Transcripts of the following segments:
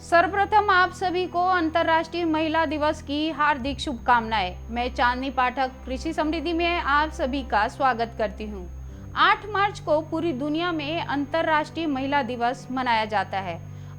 सर्वप्रथम आप सभी को अंतर्राष्ट्रीय महिला दिवस की हार्दिक शुभकामनाएं। मैं चांदनी पाठक कृषि समृद्धि में आप सभी का स्वागत करती हूं। 8 मार्च को पूरी दुनिया में अंतर्राष्ट्रीय महिला दिवस मनाया जाता है।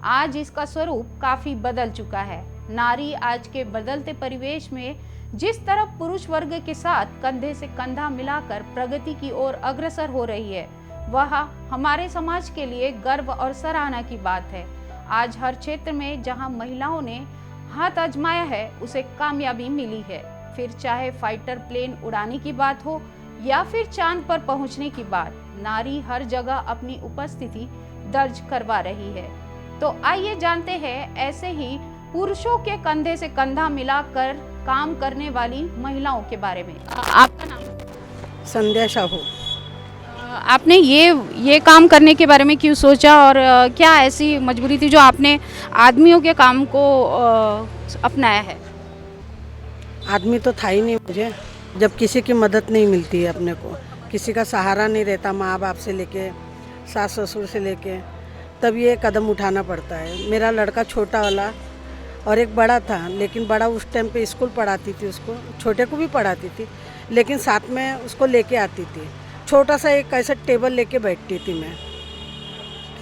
आज इसका स्वरूप काफी बदल चुका है। नारी आज के बदलते परिवेश में जिस तरह पुरुष वर्ग के साथ कंधे से कंधा मिलाकर प्रगति की ओर अग्रसर हो रही है, वह हमारे समाज के लिए गर्व और सराहना की बात है। आज हर क्षेत्र में जहां महिलाओं ने हाथ आजमाया है, उसे कामयाबी मिली है। फिर चाहे फाइटर प्लेन उड़ाने की बात हो या फिर चांद पर पहुंचने की बात, नारी हर जगह अपनी उपस्थिति दर्ज करवा रही है। तो आइए जानते हैं ऐसे ही पुरुषों के कंधे से कंधा मिलाकर काम करने वाली महिलाओं के बारे में। आपका नाम? संध्या साहू। आपने ये काम करने के बारे में क्यों सोचा और क्या ऐसी मजबूरी थी जो आपने आदमियों के काम को अपनाया है? आदमी तो था ही नहीं मुझे। जब किसी की मदद नहीं मिलती है, अपने को किसी का सहारा नहीं रहता, माँ बाप से लेके सास ससुर से लेके, तब ये कदम उठाना पड़ता है। मेरा लड़का छोटा वाला और एक बड़ा था, लेकिन बड़ा उस टाइम पे स्कूल पढ़ाती थी, उसको छोटे को भी पढ़ाती थी, लेकिन साथ में उसको लेके आती थी। छोटा सा एक ऐसा टेबल लेके बैठती थी मैं,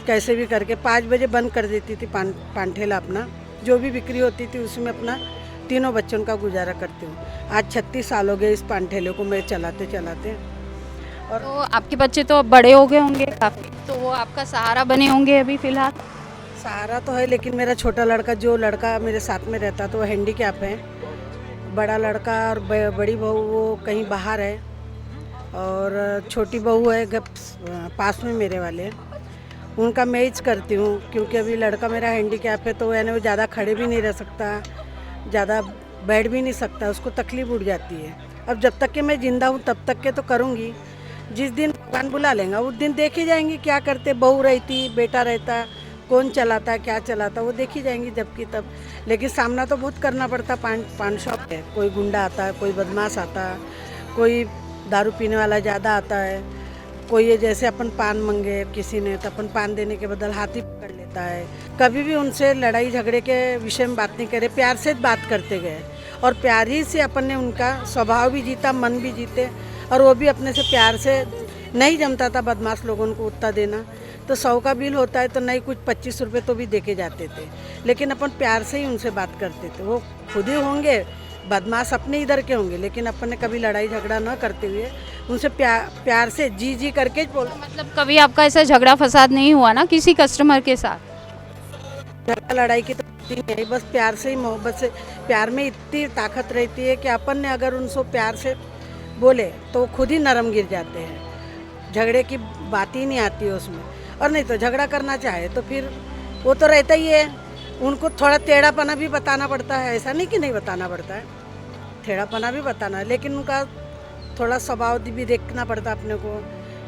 कैसे भी करके 5 बजे बंद कर देती थी पान ठेला अपना, जो भी बिक्री होती थी उसमें अपना तीनों बच्चों का गुजारा करती हूँ। आज 36 साल हो गए इस पान ठेले को मैं चलाते चलाते। और तो आपके बच्चे तो अब बड़े हो गए होंगे काफ़ी, तो वो आपका सहारा बने होंगे अभी फ़िलहाल? सहारा तो है, लेकिन मेरा छोटा लड़का, जो लड़का मेरे साथ में रहता तो वो हैंडीकैप है। बड़ा लड़का और बड़ी बहू वो कहीं बाहर है, और छोटी बहू है पास में मेरे वाले, उनका मैच करती हूँ। क्योंकि अभी लड़का मेरा हैंडीकैप है, तो यानी वो ज़्यादा खड़े भी नहीं रह सकता, ज़्यादा बैठ भी नहीं सकता, उसको तकलीफ़ उठ जाती है। अब जब तक कि मैं ज़िंदा हूँ तब तक के तो करूँगी। जिस दिन भगवान बुला लेंगे उस दिन देखी जाएंगी क्या करते। बहू रहती, बेटा रहता, कौन चलाता क्या चलाता वो देखी जाएंगी जबकि तब। लेकिन सामना तो बहुत करना पड़ता। पान शॉप है, कोई गुंडा आता है, कोई बदमाश आता है, कोई दारू पीने वाला ज़्यादा आता है, कोई ये जैसे अपन पान मंगे किसी ने तो अपन पान देने के बदल हाथ ही पकड़ लेता है। कभी भी उनसे लड़ाई झगड़े के विषय में बात नहीं करे, प्यार से बात करते गए, और प्यार ही से अपन ने उनका स्वभाव भी जीता, मन भी जीते, और वो भी अपने से प्यार से। नहीं जमता था बदमाश लोगों को उतना देना, तो 100 का बिल होता है तो नहीं कुछ 25 रुपये तो भी देके जाते थे, लेकिन अपन प्यार से ही उनसे बात करते थे। वो खुद ही होंगे बदमाश, अपने इधर के होंगे, लेकिन अपन ने कभी लड़ाई झगड़ा न करते हुए उनसे प्यार से जी करके बोल। मतलब कभी आपका ऐसा झगड़ा फसाद नहीं हुआ ना किसी कस्टमर के साथ? झगड़ा लड़ाई की तो होती नहीं, बस प्यार से ही, मोहब्बत से। प्यार में इतनी ताकत रहती है कि अपन ने अगर उनको प्यार से बोले तो वो खुद ही नरम गिर जाते हैं। झगड़े की बात ही नहीं आती है उसमें। और नहीं तो झगड़ा करना चाहे तो फिर वो तो रहता ही है, उनको थोड़ा टेढ़ापना भी बताना पड़ता है। ऐसा नहीं कि नहीं बताना पड़ता है, टेढ़ापना भी बताना है, लेकिन उनका थोड़ा स्वभाव भी देखना पड़ता अपने को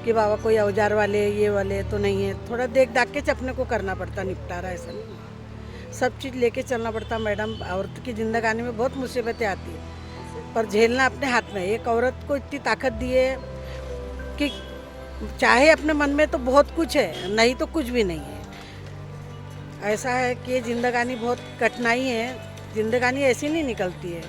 कि बाबा कोई औजार वाले ये वाले तो नहीं है। थोड़ा देख दाख के अपने को करना पड़ता निपटारा। ऐसा नहीं, सब चीज़ लेके चलना पड़ता। मैडम, औरत की जिंदगानी में बहुत मुसीबतें आती है, पर झेलना अपने हाथ में। एक औरत को इतनी ताकत दी है कि चाहे अपने मन में तो बहुत कुछ है, नहीं तो कुछ भी नहीं है। ऐसा है कि जिंदगानी बहुत कठिनाई है। जिंदगानी ऐसी नहीं निकलती है,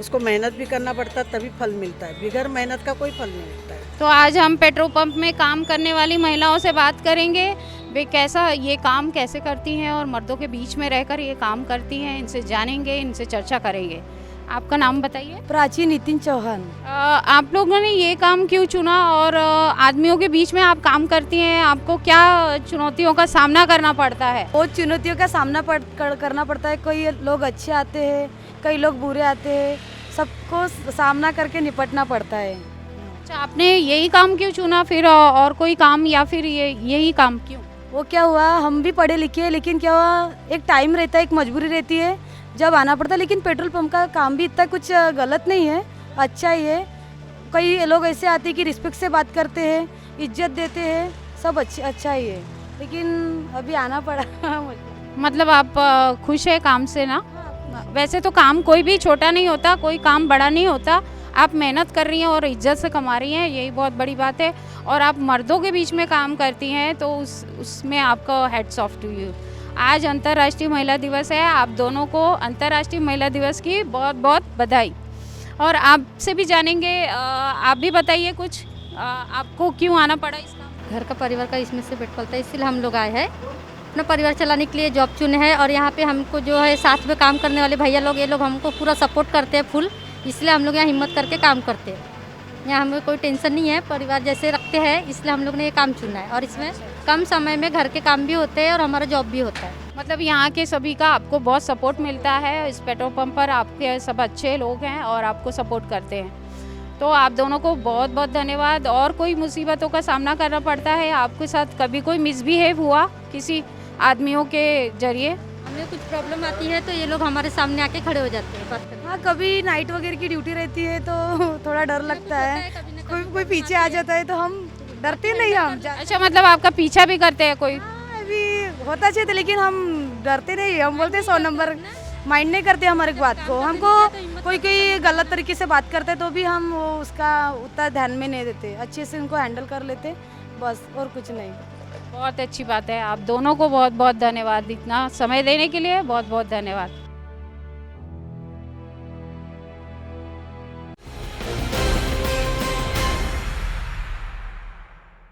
उसको मेहनत भी करना पड़ता तभी फल मिलता है, बगैर मेहनत का कोई फल नहीं मिलता है। तो आज हम पेट्रोल पंप में काम करने वाली महिलाओं से बात करेंगे, वे कैसा ये काम कैसे करती हैं और मर्दों के बीच में रहकर ये काम करती हैं। इनसे जानेंगे, इनसे चर्चा करेंगे। आपका नाम बताइए? प्राची नितिन चौहान। आप लोगों ने ये काम क्यों चुना और आदमियों के बीच में आप काम करती हैं, आपको क्या चुनौतियों का सामना करना पड़ता है? बहुत चुनौतियों का सामना करना पड़ता है। कोई लोग अच्छे आते हैं, कई लोग बुरे आते हैं, सबको सामना करके निपटना पड़ता है। अच्छा, आपने यही काम क्यों चुना फिर, और कोई काम, या फिर यही काम क्यों? वो क्या हुआ, हम भी पढ़े लिखे हैं, लेकिन क्या हुआ, एक टाइम रहता है, एक मजबूरी रहती है जब आना पड़ता है। लेकिन पेट्रोल पंप का काम भी इतना कुछ गलत नहीं है, अच्छा ही है। कई लोग ऐसे आते हैं कि रिस्पेक्ट से बात करते हैं, इज्जत देते हैं, सब अच्छा ही है, लेकिन अभी आना पड़ा मुझे। मतलब आप खुश है काम से ना? वैसे तो काम कोई भी छोटा नहीं होता, कोई काम बड़ा नहीं होता। आप मेहनत कर रही हैं और इज्जत से कमा रही हैं, यही बहुत बड़ी बात है। और आप मर्दों के बीच में काम करती हैं तो उसमें आपका हैट्स ऑफ टू यू। आज अंतर्राष्ट्रीय महिला दिवस है। आप दोनों को अंतर्राष्ट्रीय महिला दिवस की बहुत बहुत बधाई। और आपसे भी जानेंगे, आप भी बताइए कुछ, आपको क्यों आना पड़ा इस काम? घर का परिवार का इसमें से पेट पलता है, इसलिए हम लोग आए हैं। अपना परिवार चलाने के लिए जॉब चुने हैं और यहाँ पे हमको जो है साथ में काम करने वाले भैया लोग, ये लोग हमको पूरा सपोर्ट करते हैं फुल, इसलिए हम लोग यहाँ हिम्मत करके काम करते हैं। यहाँ हमें कोई टेंशन नहीं है, परिवार जैसे रखते हैं, इसलिए हम लोग ने ये काम चुना है। और इसमें कम समय में घर के काम भी होते हैं और हमारा जॉब भी होता है। मतलब यहाँ के सभी का आपको बहुत सपोर्ट मिलता है। इस पेट्रोल पंप पर आपके सब अच्छे लोग हैं और आपको सपोर्ट करते हैं, तो आप दोनों को बहुत बहुत धन्यवाद। और कोई मुसीबतों का सामना करना पड़ता है आपके साथ, कभी कोई मिसबिहेव हुआ किसी आदमियों के जरिए? हमें कुछ प्रॉब्लम आती है तो ये लोग हमारे सामने आके खड़े हो जाते हैं बात करने। हाँ, कभी नाइट वगैरह की ड्यूटी रहती है तो थोड़ा डर लगता है, कोई पीछे आ जाता है तो हम डरते नहीं हम। अच्छा, मतलब आपका पीछा भी करते हैं कोई? हाँ, अभी होता चाहिए लेकिन हम डरते नहीं, हम बोलते 100 नंबर माइंड नहीं करते हमारे बात को। हमको कोई गलत तरीके से बात करते तो भी हम उसका उतना ध्यान में नहीं देते, अच्छे से उनको हैंडल कर लेते बस, और कुछ नहीं। बहुत अच्छी बात है। आप दोनों को बहुत बहुत धन्यवाद, इतना समय देने के लिए बहुत बहुत धन्यवाद।